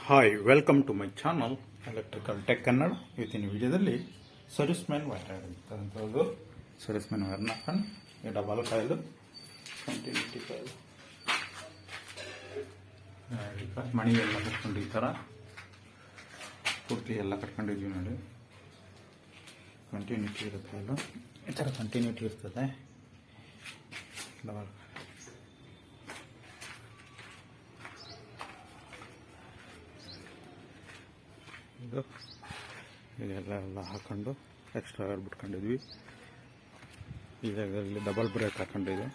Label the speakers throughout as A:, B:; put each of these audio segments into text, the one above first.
A: Hi welcome to my channel electrical tech Kannada. ಇವತ್ತಿನ ವಿಡಿಯೋದಲ್ಲಿ service man wire ಇರ್ತಕ್ಕಂಥದ್ದು. Service man ವೈರ್ನ ಹಾಕೊಂಡು ಈ ಡಬಲ್ ಕಾಯಿಲು ಕಂಟಿನ್ಯೂಟಿ ಕಾಯಿಲು ಮಣಿ ಎಲ್ಲ ಕಟ್ಕೊಂಡು ಈ ಥರ ಪೂರ್ತಿ ಎಲ್ಲ ಕಟ್ಕೊಂಡಿದ್ವಿ ನೋಡಿ. ಕಂಟಿನ್ಯೂಟಿ ಇರುತ್ತೆ, ಅಲ್ಲ ಈ ಥರ ಕಂಟಿನ್ಯೂಟಿ ಇರ್ತದೆ. ಡಬಲ್ ಇದು ಇದೆಲ್ಲ ಹಾಕೊಂಡು ಎಕ್ಸ್ಟ್ರಾ ವೈರ್ ಬಿಟ್ಕೊಂಡಿದ್ವಿ. ಈ ಜಾಗದಲ್ಲಿ ಡಬಲ್ ಬ್ರೇಕ್ ಹಾಕೊಂಡಿದೆ.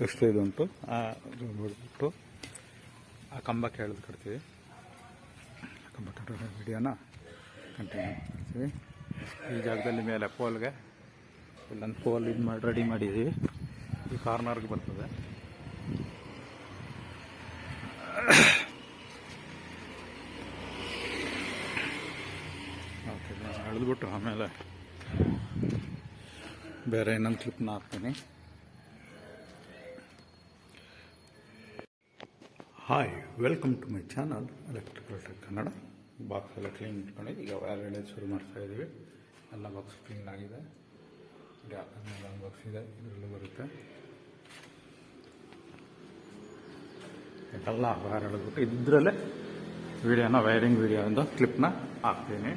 A: ಎಷ್ಟು ಇದು ಉಂಟು ಬಿಟ್ಬಿಟ್ಟು ಆ ಕಂಬಕ್ಕೆ ಎಳೆದು ಕಟ್ತೀವಿ. ಕಂಬ ಕಟ್ಟೋ ವಿಡಿಯೋನ ಕಂಟಿನ್ಯೂ ಮಾಡ್ತೀವಿ. ಈ ಜಾಗದಲ್ಲಿ ಮೇಲೆ ಪೋಲ್ಗೆ ಇಲ್ಲೊಂದು ಪೋಲ್ ಇದು ಮಾಡಿ ರೆಡಿ ಮಾಡಿದ್ದೀವಿ. ಈ ಕಾರ್ನರ್ಗೆ ಬರ್ತದೆ. ಓಕೆ, ನಾನು ಎಳೆದ್ಬಿಟ್ಟು ಆಮೇಲೆ ಬೇರೆ ಇನ್ನೊಂದು ಕ್ಲಿಪ್ನ ಹಾಕ್ತೀನಿ. Hi welcome to my channel electrical tech Kannada. Box ಎಲ್ಲ ಕ್ಲೀನ್ ಇಟ್ಕೊಂಡಿದ್ದು ಈಗ ವೈರ್ ಎಳೆಯೋದು ಶುರು ಮಾಡ್ತಾಯಿದ್ದೀವಿ. ಎಲ್ಲ ಬಾಕ್ಸ್ ಕ್ಲೀನ್ ಆಗಿದೆ. ಹಾಕಿದ್ಮೇಲೆ ಒಂದು ಬಾಕ್ಸ್ ಇದೆ, ಇದರಲ್ಲೂ ಬರುತ್ತೆ. ಎಲ್ಲ ವೈರ್ ಎಳೆದ್ಬಿಟ್ಟು ಇದರಲ್ಲೇ ವಿಡಿಯೋನ ವೈರಿಂಗ್ ವಿಡಿಯೋ ಒಂದು ಕ್ಲಿಪ್ನ ಹಾಕ್ತೀನಿ.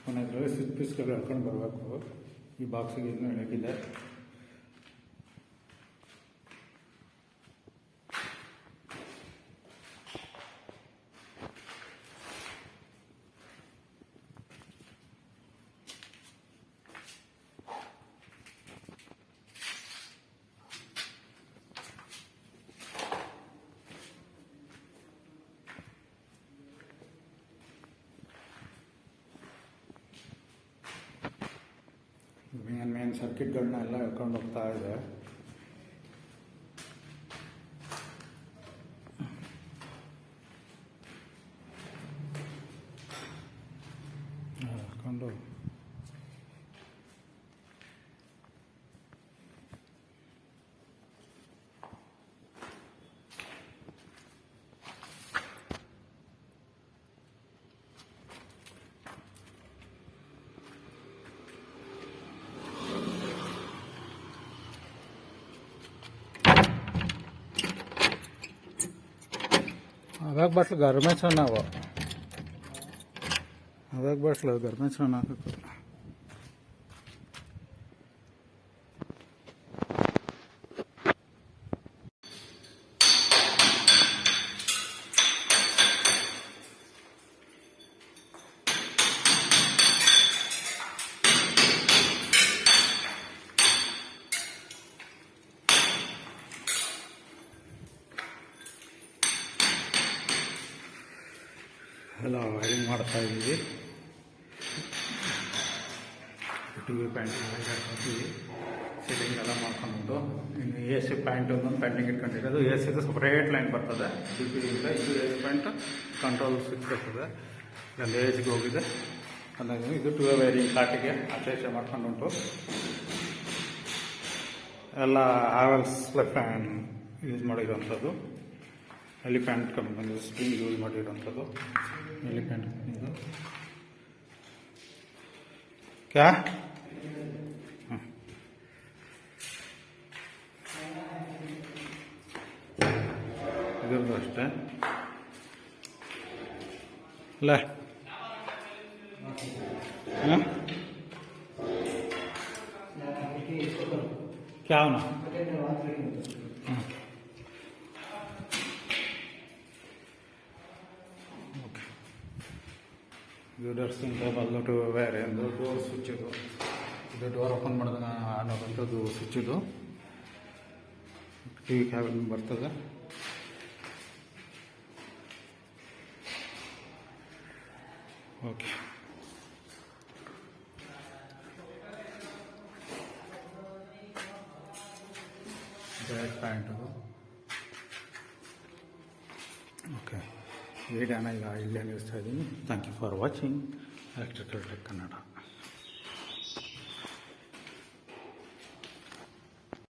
A: ಕೊನೆಯಲ್ಲಿ ಸ್ವಿಚ್ ಪೀಸ್ಗಳು ಎಳ್ಕೊಂಡು ಬರಬೇಕು. ಈ ಬಾಕ್ಸಿಗೆ ಇನ್ನೂ ಎಳಕಿದೆ. ಮೇನ್ ಸರ್ಕಿಟ್ಗಳನ್ನ ಎಲ್ಲ ಎಳ್ಕೊಂಡು ಹೋಗ್ತಾ ಇದೆ. ಎಳ್ಕೊಂಡು अवेक बसल गर्मेच ನಾವು अवेक बसल गर्मेच ಹಾಕಬೇಕು. ಎಲ್ಲ ವೈರಿಂಗ್ ಮಾಡ್ತಾ ಇದ್ದೀವಿ. ಟಿವಿ ಪ್ಯಾಂಟಿಂಗ್ ಹಾಕ್ತೀವಿ. ಸೀಲಿಂಗ್ ಎಲ್ಲ ಮಾಡ್ಕೊಂಡು ಇನ್ನು ಎ ಸಿ ಪ್ಯಾಂಟ್ ಒಂದು ಪ್ಯಾಂಟಿಂಗ್ ಇಟ್ಕೊಂಡಿರೋದು. ಎ ಸಿದು ಸಪ್ರೇಟ್ ಲೈನ್ ಬರ್ತದೆ. DP-ಯಿಂದ ಇದು A C pant control switch ಬರ್ತದೆ. ಇಲ್ಲೊಂದು ಎ ಸಿಗೆ ಹೋಗಿದೆ. ಅದಾಗಿ ಇದು ಟೂ ವೈರಿಂಗ್ ಕಾಟಿಗೆ ಆಚೆ ಮಾಡ್ಕೊಂಡುಂಟು. ಎಲ್ಲ ಹಾವೆಲ್ಸ್ ಫ್ಯಾನ್ ಯೂಸ್ ಮಾಡಿರೋವಂಥದ್ದು. ಎಲಿಫೆಂಟ್ ಕಂಪನಿ ಸ್ಪ್ರಿಂಗ್ ಯೂಸ್ ಮಾಡಿರೋಂಥದ್ದು. ಎಲಿಫೆಂಟ್ ಕಂಪನಿದು ಕ್ಯಾ ಇದ್ರದ್ದು ಅಷ್ಟೇ ಅಲ್ಲ. ಕ್ಯಾವನ ಇದು ಡರ್ಸಿಂದ ಬಂದ್ಬಿಟ್ಟು ಬೇರೆ ಒಂದು ಡೋರ್ ಸ್ವಿಚ್ ಇದು. ಇದು ಡೋರ್ ಓಪನ್ ಮಾಡಿದಾಗ ಅನ್ನೋದಂಥದ್ದು ಸ್ವಿಚ್ ಇದು. ಟಿ ವಿ ಕ್ಯಾಬಿನ್ ಬರ್ತದೆ. Okay, back pant. ಓಕೆ, ವಿಡಿಯೋನ ಈಗ ಇಲ್ಲೇ ನಿಲ್ಲಿಸ್ತಾ ಇದ್ದೀನಿ. Thank you for watching electrical tech Kannada.